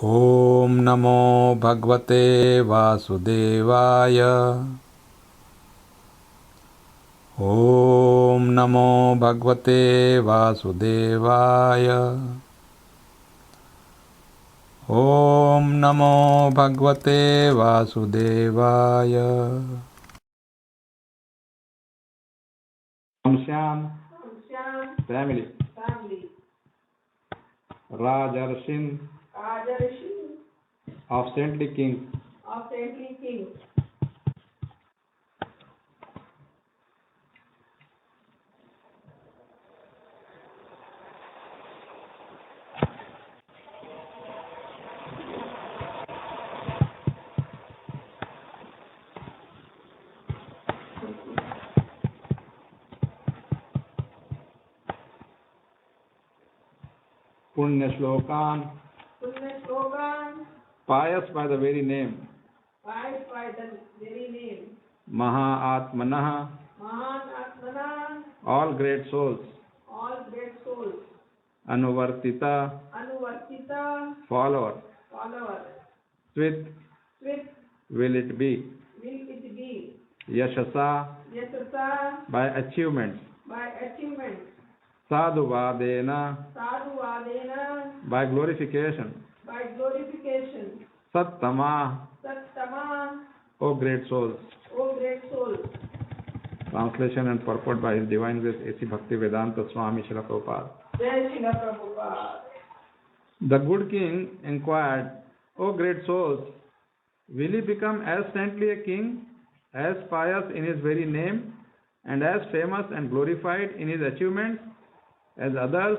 ॐ नमो भगवते वासुदेवाय। ॐ नमो भगवते वासुदेवाय। ॐ नमो भगवते वासुदेवाय। Shyam family, Rajarshin of saintly kings. Punya Shlokan, pious by the very name, Maha Atmanah, all great souls, Anuvartita, follower, Svit, will it be, Yashasa, by achievements, Sadhuvadena, by glorification, Sattama, O great souls. Translation and purport by His Divine Grace A.C. Bhaktivedanta Swami Srila Prabhupada. The good king inquired, O great souls, will he become as saintly a king, as pious in his very name, and as famous and glorified in his achievements as others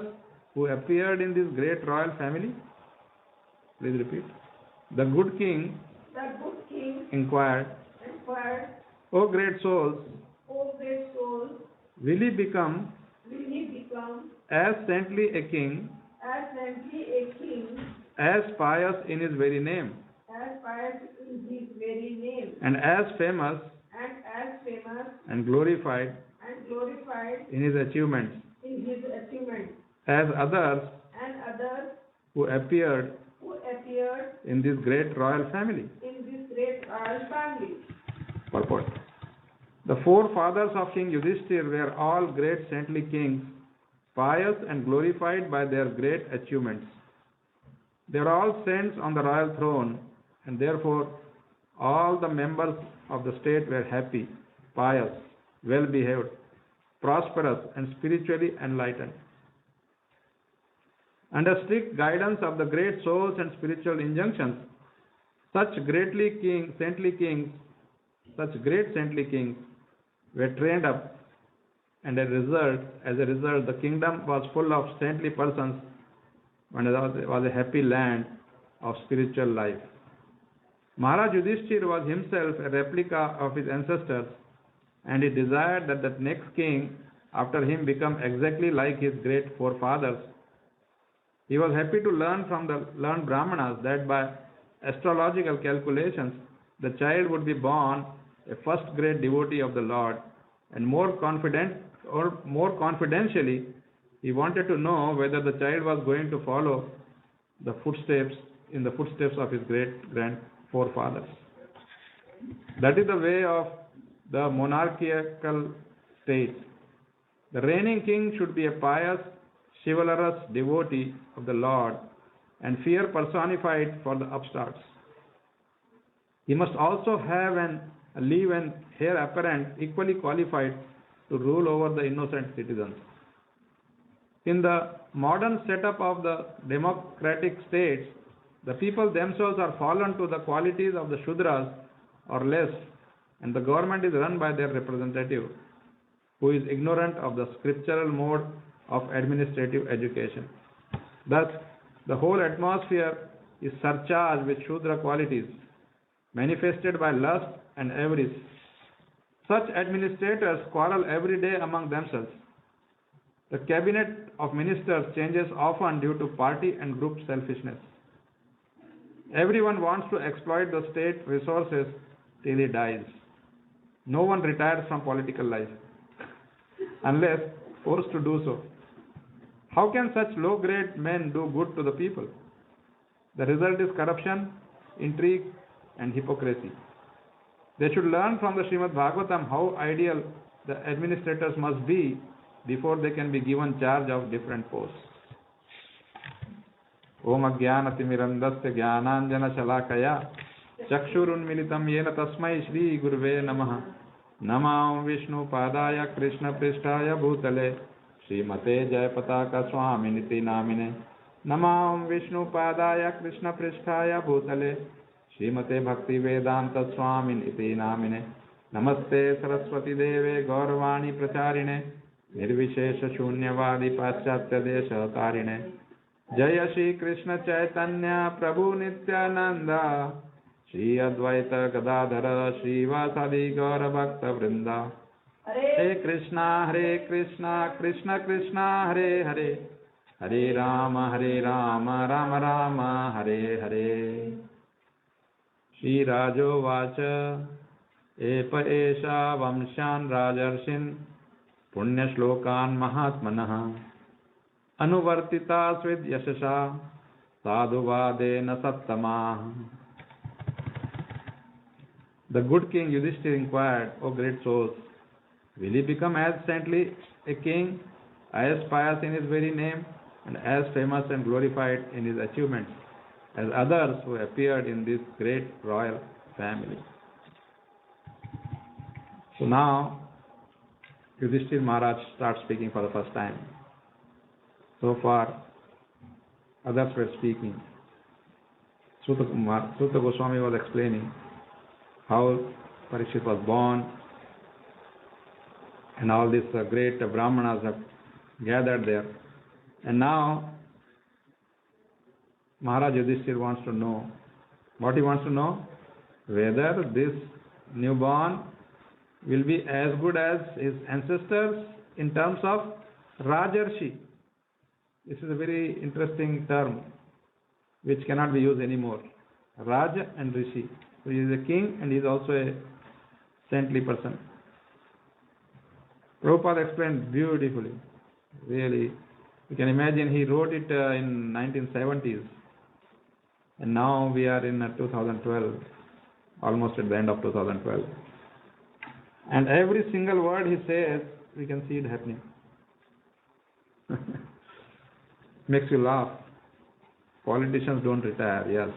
who appeared in this great royal family? Please repeat. The good king inquired, O great souls, will he become as saintly a king, as pious in his very name, and as famous and glorified in his achievements as others who appeared in this great royal family? Purport. The four fathers of King Yudhishthir were all great saintly kings, pious and glorified by their great achievements. They are all saints on the royal throne, and therefore all the members of the state were happy, pious, well-behaved, prosperous, and spiritually enlightened. Under strict guidance of the great souls and spiritual injunctions, such great saintly kings were trained up, and as a result, the kingdom was full of saintly persons, and it was a happy land of spiritual life. Maharaj Yudhishthir was himself a replica of his ancestors, and he desired that the next king after him become exactly like his great forefathers. He was happy to learn from the learned Brahmanas that by astrological calculations, the child would be born a first great devotee of the Lord, and more confidentially, he wanted to know whether the child was going to follow the footsteps of his great-grand forefathers. That is the way of the monarchical state. The reigning king should be a pious, chivalrous devotee of the Lord, and fear personified for the upstarts. He must also have a leave and heir apparent equally qualified to rule over the innocent citizens. In the modern setup of the democratic states, the people themselves are fallen to the qualities of the Shudras or less, and the government is run by their representative, who is ignorant of the scriptural mode of administrative education. Thus, the whole atmosphere is surcharged with Shudra qualities, manifested by lust and avarice. Such administrators quarrel every day among themselves. The cabinet of ministers changes often due to party and group selfishness. Everyone wants to exploit the state resources till he dies. No one retires from political life unless forced to do so. How can such low-grade men do good to the people? The result is corruption, intrigue, and hypocrisy. They should learn from the Srimad Bhagavatam how ideal the administrators must be before they can be given charge of different posts. Om Ajnanatimirandasya Jnananjana Shalakaya Chakshurunmilitam Yena Tasmai Shri Guruve Namaha Namam Vishnu Padaya Krishna Prishtaya Bhutale Srimate Jayapataka Swaminiti Namine Namam Vishnu Padaya Krishna Prishtaya Bhutale Srimate Bhakti Vedanta Swaminiti Namine Namaste Saraswati Deve Gauravani Pracharine Nirvishesha Shunyavadi Paschatya Desha Tarine Jaya Shri Krishna Chaitanya Prabhu Nityananda Shri Advaita Gadadhara Shri Vasadi Gaura Bhakta Vrinda Hare Krishna Krishna Krishna Hare Hare Hare Rama Rama Rama Hare Hare Shri Rajo Vacha Epa Esha Vamshan Rajarshin Punya Shlokan Mahatmanah Anuvartita Svid Yashasha Sadhuvadena Sattama. The good king Yudhishthira inquired, O great souls, will he become as saintly a king, as pious in his very name, and as famous and glorified in his achievements as others who appeared in this great royal family? So now Yudhishthira Maharaj starts speaking for the first time. So far, others were speaking. Suta Goswami was explaining how Parikshit was born, and all these great Brahmanas have gathered there. And now, Maharaj Yudhishthira wants to know. What he wants to know? Whether this newborn will be as good as his ancestors in terms of Rajarshi. This is a very interesting term which cannot be used anymore. Raja and Rishi. So he is a king and he is also a saintly person. Prabhupada explained beautifully. Really, you can imagine he wrote it in 1970s. And now we are in 2012, almost at the end of 2012. And every single word he says, we can see it happening. Makes you laugh. Politicians don't retire, yes.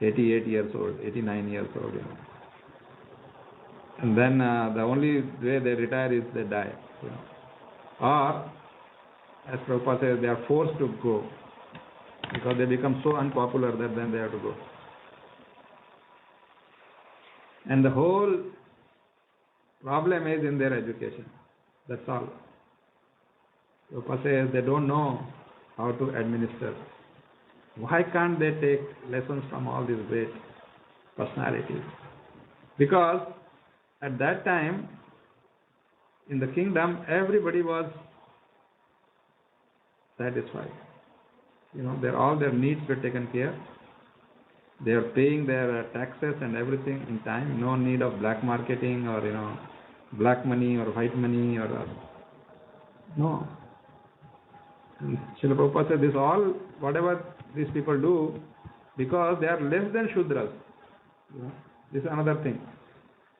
88 years old, 89 years old, And then the only way they retire is they die. Or, as Prabhupada says, they are forced to go because they become so unpopular that then they have to go. And the whole problem is in their education. That's all. Prabhupada says they don't know how to administer. Why can't they take lessons from all these great personalities? Because at that time, in the kingdom, everybody was satisfied. All their needs were taken care. They are paying their taxes and everything in time. No need of black marketing or black money or white money or no. Srila Prabhupada said this all, whatever these people do, because they are less than Shudras. This is another thing.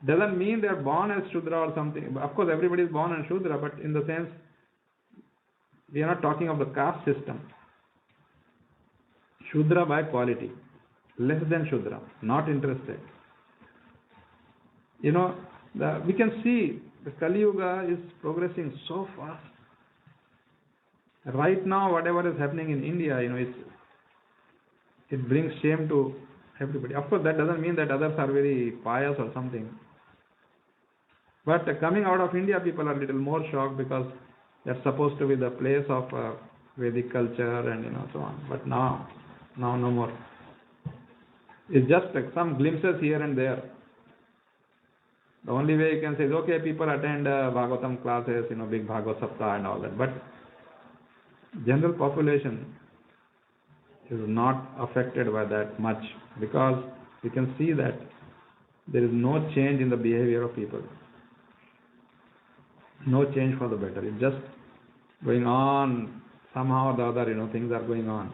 Doesn't mean they are born as Shudra or something. Of course, everybody is born as Shudra, but in the sense, we are not talking of the caste system. Shudra by quality. Less than Shudra. Not interested. We can see the Kali Yuga is progressing so fast. Right now, whatever is happening in India, it brings shame to everybody. Of course, that doesn't mean that others are very pious or something. But coming out of India, people are a little more shocked because that's supposed to be the place of Vedic culture and so on. But now no more. It's just like some glimpses here and there. The only way you can say is, okay, people attend Bhagavatam classes, big Bhagavad Saptah and all that. But general population is not affected by that much because you can see that there is no change in the behavior of people. No change for the better. It's just going on somehow or the other, things are going on.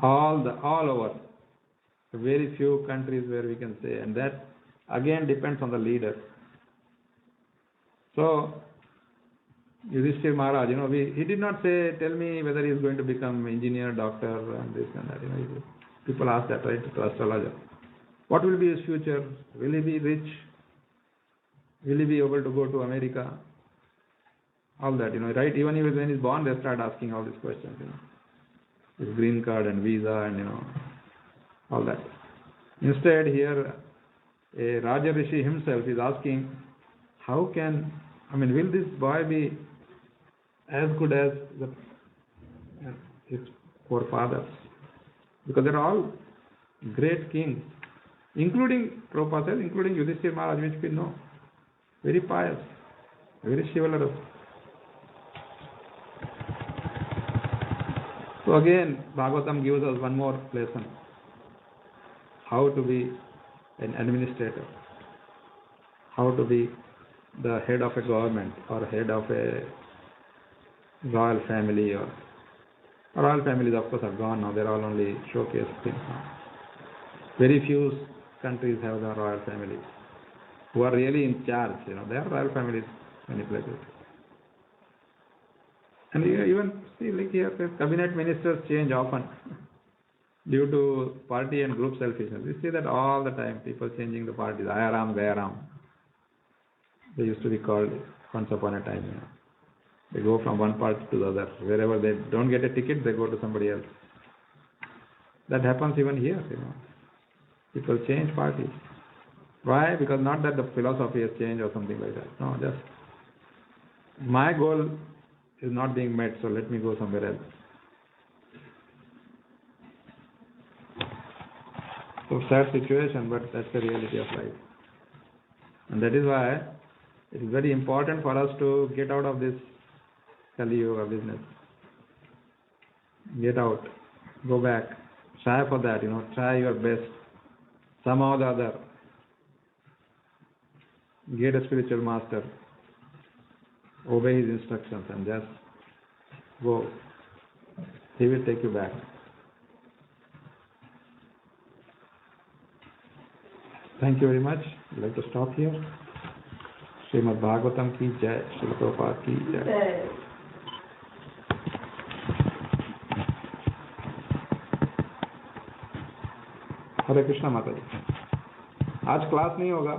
all over. Very few countries where we can say, and that again depends on the leader. So Yudhishthir Maharaj, he did not say, tell me whether he is going to become engineer, doctor, and this and that. People ask that, right, to astrologer. What will be his future? Will he be rich? Will he be able to go to America? All that, right? Even when he's born, they start asking all these questions, his green card and visa and, all that. Instead, here, a Raja Rishi himself is asking, will this boy be as good as his forefathers? Because they're all great kings, including Prabhupada says, including Yudhishthir Maharaj, which we know. Very pious, very chivalrous. So again, Bhagavatam gives us one more lesson. How to be an administrator. How to be the head of a government or head of a royal family. Or royal families, of course, are gone now. They're all only showcase things now. Very few countries have the royal families who are really in charge. They are royal families many places. And even see, like here, cabinet ministers change often due to party and group selfishness. We see that all the time, people changing the parties. Ayaram, Gayaram. They used to be called once upon a time. They go from one party to the other. Wherever they don't get a ticket, they go to somebody else. That happens even here. People change parties. Why? Because not that the philosophy has changed or something like that. No, just my goal is not being met, so let me go somewhere else. So sad situation, but that's the reality of life. And that is why it is very important for us to get out of this Kali Yuga business. Get out. Go back. Try for that, try your best. Somehow or the other. Get a spiritual master. Obey his instructions and just go. He will take you back. Thank you very much. I'd like to stop here. Srimad Bhagavatam ki jai. Srila Prabhupada ki jai. हरे कृष्णा माता जी. आज class नहीं होगा.